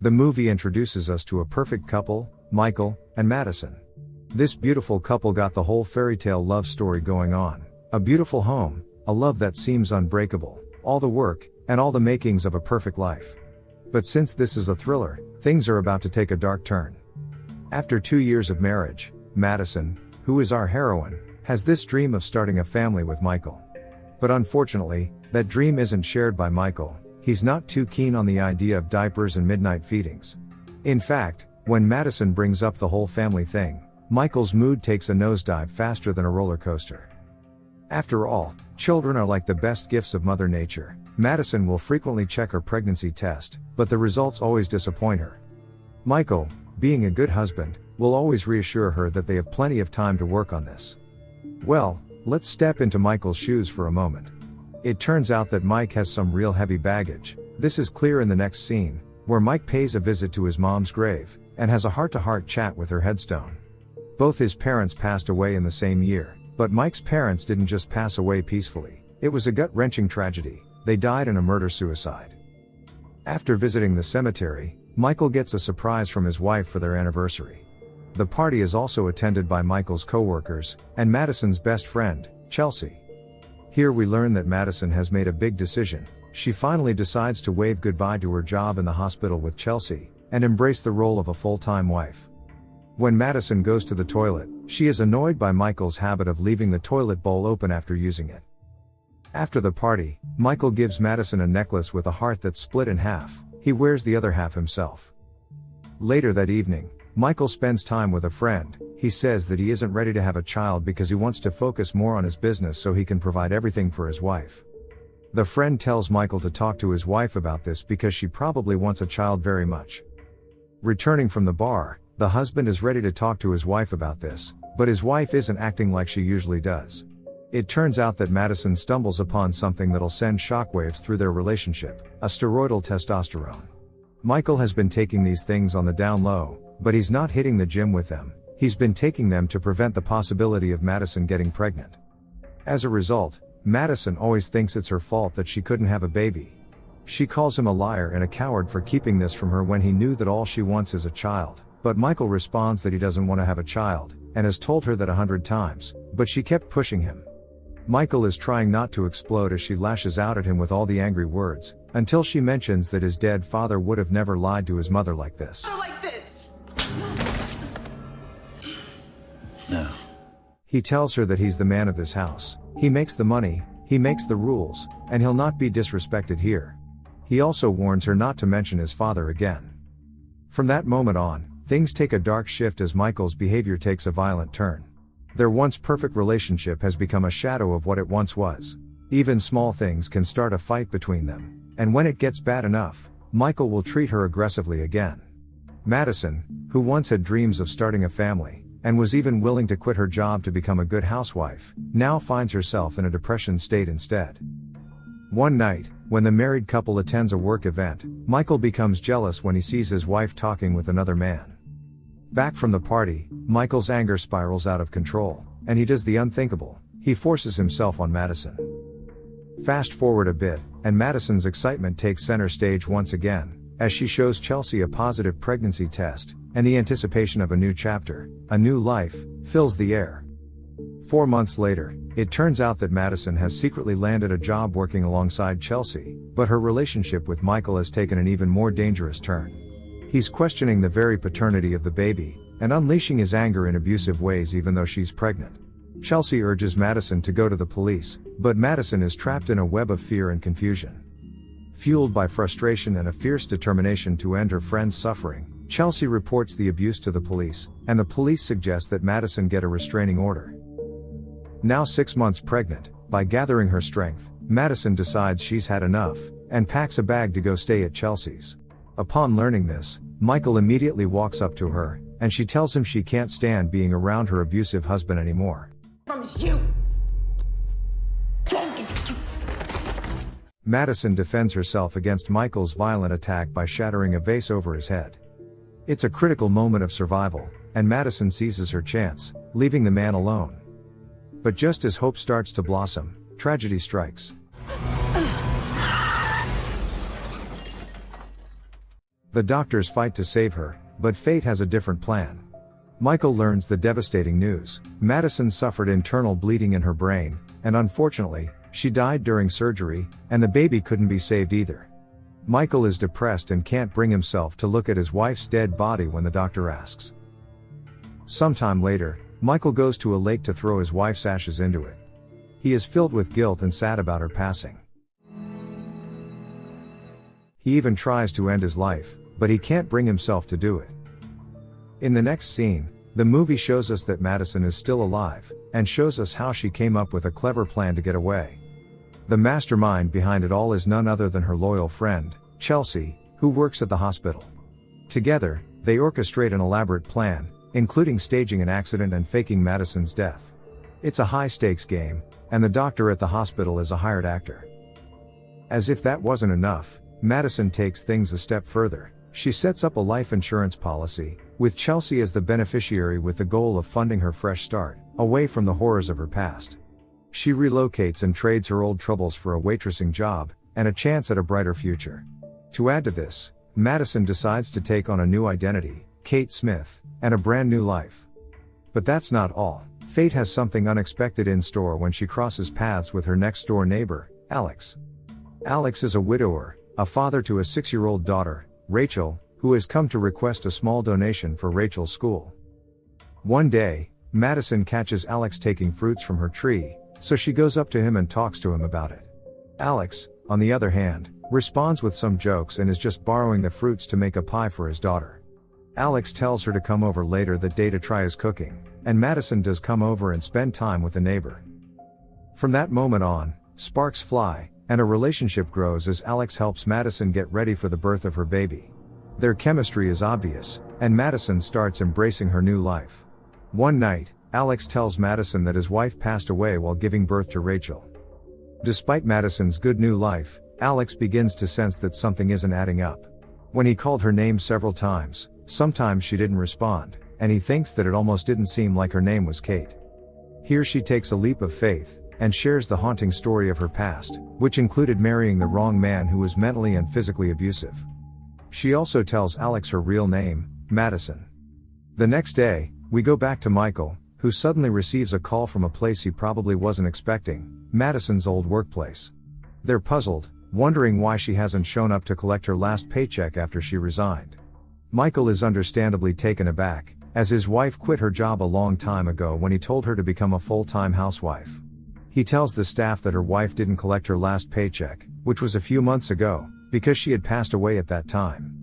The movie introduces us to a perfect couple, Michael and Madison. This beautiful couple got the whole fairy tale love story going on. A beautiful home, a love that seems unbreakable, all the work, and all the makings of a perfect life. But since this is a thriller, things are about to take a dark turn. After 2 years of marriage, Madison, who is our heroine, has this dream of starting a family with Michael. But unfortunately, that dream isn't shared by Michael. He's not too keen on the idea of diapers and midnight feedings. In fact, when Madison brings up the whole family thing, Michael's mood takes a nosedive faster than a roller coaster. After all, children are like the best gifts of Mother Nature. Madison will frequently check her pregnancy test, but the results always disappoint her. Michael, being a good husband, will always reassure her that they have plenty of time to work on this. Well, let's step into Michael's shoes for a moment. It turns out that Mike has some real heavy baggage. This is clear in the next scene, where Mike pays a visit to his mom's grave, and has a heart-to-heart chat with her headstone. Both his parents passed away in the same year, but Mike's parents didn't just pass away peacefully. It was a gut-wrenching tragedy. They died in a murder-suicide. After visiting the cemetery, Michael gets a surprise from his wife for their anniversary. The party is also attended by Michael's co-workers, and Madison's best friend, Chelsea. Here we learn that Madison has made a big decision. She finally decides to wave goodbye to her job in the hospital with Chelsea, and embrace the role of a full-time wife. When Madison goes to the toilet, she is annoyed by Michael's habit of leaving the toilet bowl open after using it. After the party, Michael gives Madison a necklace with a heart that's split in half. He wears the other half himself. Later that evening, Michael spends time with a friend. He says that he isn't ready to have a child because he wants to focus more on his business so he can provide everything for his wife. The friend tells Michael to talk to his wife about this because she probably wants a child very much. Returning from the bar, the husband is ready to talk to his wife about this, but his wife isn't acting like she usually does. It turns out that Madison stumbles upon something that'll send shockwaves through their relationship, a steroidal testosterone. Michael has been taking these things on the down low, but he's not hitting the gym with them. He's been taking them to prevent the possibility of Madison getting pregnant. As a result, Madison always thinks it's her fault that she couldn't have a baby. She calls him a liar and a coward for keeping this from her when he knew that all she wants is a child, but Michael responds that he doesn't want to have a child, and has told her that 100 times, but she kept pushing him. Michael is trying not to explode as she lashes out at him with all the angry words, until she mentions that his dead father would have never lied to his mother like this. Like this. No. He tells her that he's the man of this house. He makes the money, he makes the rules, and he'll not be disrespected here. He also warns her not to mention his father again. From that moment on, things take a dark shift as Michael's behavior takes a violent turn. Their once perfect relationship has become a shadow of what it once was. Even small things can start a fight between them, and when it gets bad enough, Michael will treat her aggressively again. Madison, who once had dreams of starting a family, and was even willing to quit her job to become a good housewife, now finds herself in a depression state instead. One night, when the married couple attends a work event, Michael becomes jealous when he sees his wife talking with another man. Back from the party, Michael's anger spirals out of control, and he does the unthinkable. He forces himself on Madison. Fast forward a bit, and Madison's excitement takes center stage once again, as she shows Chelsea a positive pregnancy test, and the anticipation of a new chapter, a new life, fills the air. 4 months later, it turns out that Madison has secretly landed a job working alongside Chelsea, but her relationship with Michael has taken an even more dangerous turn. He's questioning the very paternity of the baby, and unleashing his anger in abusive ways even though she's pregnant. Chelsea urges Madison to go to the police, but Madison is trapped in a web of fear and confusion. Fueled by frustration and a fierce determination to end her friend's suffering, Chelsea reports the abuse to the police, and the police suggest that Madison get a restraining order. Now 6 months pregnant, by gathering her strength, Madison decides she's had enough, and packs a bag to go stay at Chelsea's. Upon learning this, Michael immediately walks up to her, and she tells him she can't stand being around her abusive husband anymore. From you. Madison defends herself against Michael's violent attack by shattering a vase over his head. It's a critical moment of survival, and Madison seizes her chance, leaving the man alone. But just as hope starts to blossom, tragedy strikes. The doctors fight to save her, but fate has a different plan. Michael learns the devastating news. Madison suffered internal bleeding in her brain, and unfortunately, she died during surgery, and the baby couldn't be saved either. Michael is depressed and can't bring himself to look at his wife's dead body when the doctor asks. Sometime later, Michael goes to a lake to throw his wife's ashes into it. He is filled with guilt and sad about her passing. He even tries to end his life, but he can't bring himself to do it. In the next scene, the movie shows us that Madison is still alive, and shows us how she came up with a clever plan to get away. The mastermind behind it all is none other than her loyal friend, Chelsea, who works at the hospital. Together, they orchestrate an elaborate plan, including staging an accident and faking Madison's death. It's a high-stakes game, and the doctor at the hospital is a hired actor. As if that wasn't enough, Madison takes things a step further. She sets up a life insurance policy, with Chelsea as the beneficiary with the goal of funding her fresh start, away from the horrors of her past. She relocates and trades her old troubles for a waitressing job, and a chance at a brighter future. To add to this, Madison decides to take on a new identity, Kate Smith, and a brand new life. But that's not all. Fate has something unexpected in store when she crosses paths with her next-door neighbor, Alex. Alex is a widower, a father to a 6-year-old daughter, Rachel, who has come to request a small donation for Rachel's school. One day, Madison catches Alex taking fruits from her tree, so she goes up to him and talks to him about it. Alex, on the other hand, responds with some jokes and is just borrowing the fruits to make a pie for his daughter. Alex tells her to come over later that day to try his cooking, and Madison does come over and spend time with the neighbor. From that moment on, sparks fly, and a relationship grows as Alex helps Madison get ready for the birth of her baby. Their chemistry is obvious, and Madison starts embracing her new life. One night, Alex tells Madison that his wife passed away while giving birth to Rachel. Despite Madison's good new life, Alex begins to sense that something isn't adding up. When he called her name several times, sometimes she didn't respond, and he thinks that it almost didn't seem like her name was Kate. Here she takes a leap of faith, and shares the haunting story of her past, which included marrying the wrong man who was mentally and physically abusive. She also tells Alex her real name, Madison. The next day, we go back to Michael, who suddenly receives a call from a place he probably wasn't expecting, Madison's old workplace. They're puzzled, wondering why she hasn't shown up to collect her last paycheck after she resigned. Michael is understandably taken aback, as his wife quit her job a long time ago when he told her to become a full-time housewife. He tells the staff that her wife didn't collect her last paycheck, which was a few months ago, because she had passed away at that time.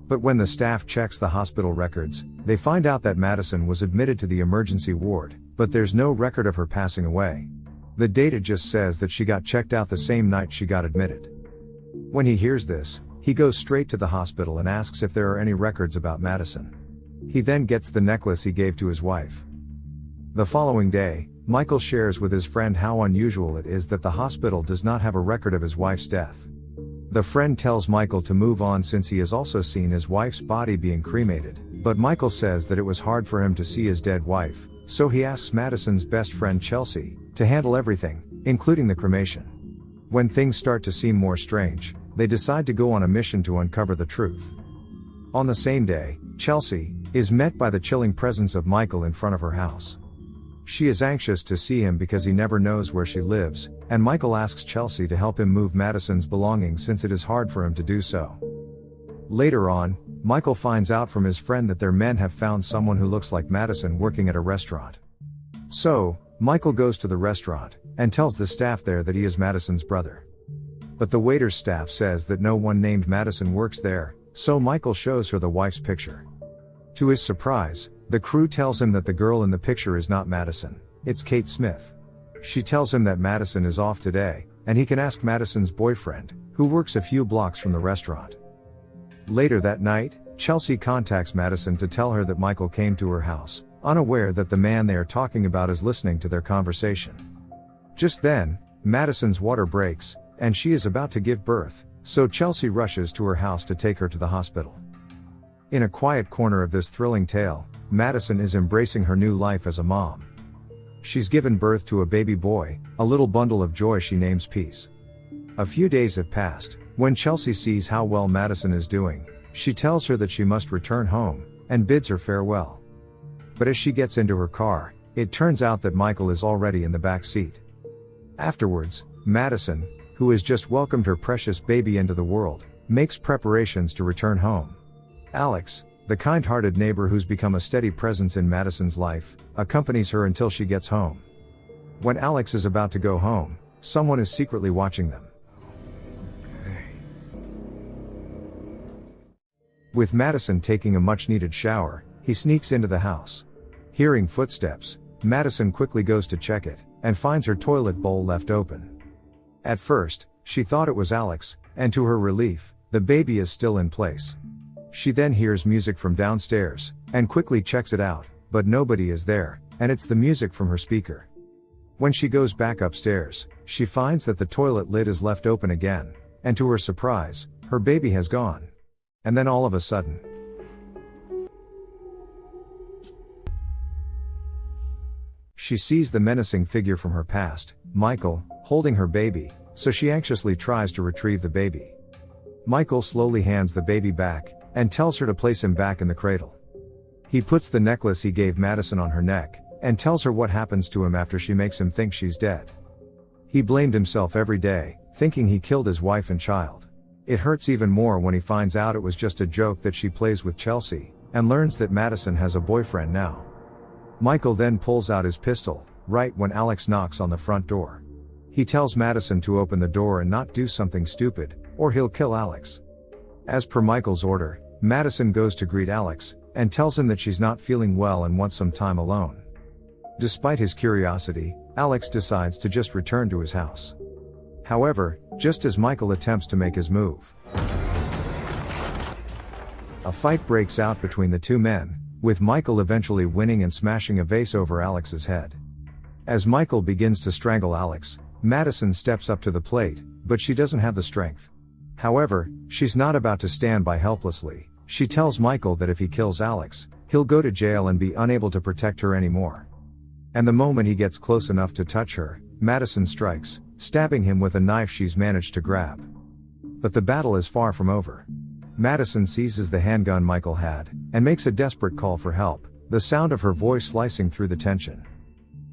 But when the staff checks the hospital records, they find out that Madison was admitted to the emergency ward, but there's no record of her passing away. The data just says that she got checked out the same night she got admitted. When he hears this, he goes straight to the hospital and asks if there are any records about Madison. He then gets the necklace he gave to his wife. The following day, Michael shares with his friend how unusual it is that the hospital does not have a record of his wife's death. The friend tells Michael to move on since he has also seen his wife's body being cremated, but Michael says that it was hard for him to see his dead wife, so he asks Madison's best friend Chelsea to handle everything, including the cremation. When things start to seem more strange, they decide to go on a mission to uncover the truth. On the same day, Chelsea is met by the chilling presence of Michael in front of her house. She is anxious to see him because he never knows where she lives, and Michael asks Chelsea to help him move Madison's belongings since it is hard for him to do so. Later on, Michael finds out from his friend that their men have found someone who looks like Madison working at a restaurant. So, Michael goes to the restaurant, and tells the staff there that he is Madison's brother. But the waiter's staff says that no one named Madison works there, so Michael shows her the wife's picture. To his surprise, the crew tells him that the girl in the picture is not Madison, it's Kate Smith. She tells him that Madison is off today, and he can ask Madison's boyfriend, who works a few blocks from the restaurant. Later that night, Chelsea contacts Madison to tell her that Michael came to her house, unaware that the man they are talking about is listening to their conversation. Just then, Madison's water breaks, and she is about to give birth, so Chelsea rushes to her house to take her to the hospital. In a quiet corner of this thrilling tale, Madison is embracing her new life as a mom. She's given birth to a baby boy, a little bundle of joy she names Peace. A few days have passed. When Chelsea sees how well Madison is doing, She tells her that she must return home, and bids her farewell. But as she gets into her car, it turns out that Michael is already in the back seat. Afterwards, Madison, who has just welcomed her precious baby into the world, makes preparations to return home. Alex, the kind-hearted neighbor who's become a steady presence in Madison's life, accompanies her until she gets home. When Alex is about to go home, someone is secretly watching them. With Madison taking a much-needed shower, he sneaks into the house. Hearing footsteps, Madison quickly goes to check it, and finds her toilet bowl left open. At first, she thought it was Alex, and to her relief, the baby is still in place. She then hears music from downstairs, and quickly checks it out, but nobody is there, and it's the music from her speaker. When she goes back upstairs, she finds that the toilet lid is left open again, and to her surprise, her baby has gone. And then all of a sudden, she sees the menacing figure from her past, Michael, holding her baby, so she anxiously tries to retrieve the baby. Michael slowly hands the baby back, and tells her to place him back in the cradle. He puts the necklace he gave Madison on her neck, and tells her what happens to him after she makes him think she's dead. He blamed himself every day, thinking he killed his wife and child. It hurts even more when he finds out it was just a joke that she plays with Chelsea, and learns that Madison has a boyfriend now. Michael then pulls out his pistol, right when Alex knocks on the front door. He tells Madison to open the door and not do something stupid, or he'll kill Alex. As per Michael's order, Madison goes to greet Alex, and tells him that she's not feeling well and wants some time alone. Despite his curiosity, Alex decides to just return to his house. However, just as Michael attempts to make his move, a fight breaks out between the two men, with Michael eventually winning and smashing a vase over Alex's head. As Michael begins to strangle Alex, Madison steps up to the plate, but she doesn't have the strength. However, she's not about to stand by helplessly. She tells Michael that if he kills Alex, he'll go to jail and be unable to protect her anymore. And the moment he gets close enough to touch her, Madison strikes, stabbing him with a knife she's managed to grab. But the battle is far from over. Madison seizes the handgun Michael had, and makes a desperate call for help, the sound of her voice slicing through the tension.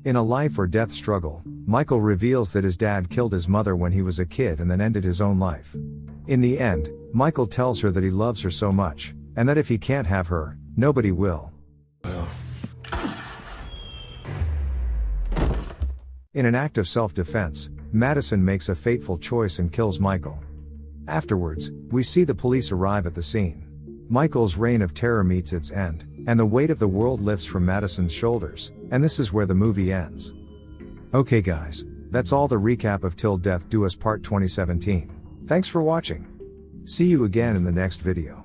In a life or death struggle, Michael reveals that his dad killed his mother when he was a kid and then ended his own life. In the end, Michael tells her that he loves her so much, and that if he can't have her, nobody will. In an act of self-defense, Madison makes a fateful choice and kills Michael. Afterwards, we see the police arrive at the scene. Michael's reign of terror meets its end, and the weight of the world lifts from Madison's shoulders, and this is where the movie ends. Okay guys, that's all the recap of Till Death Do Us Part 2017. Thanks for watching. See you again in the next video.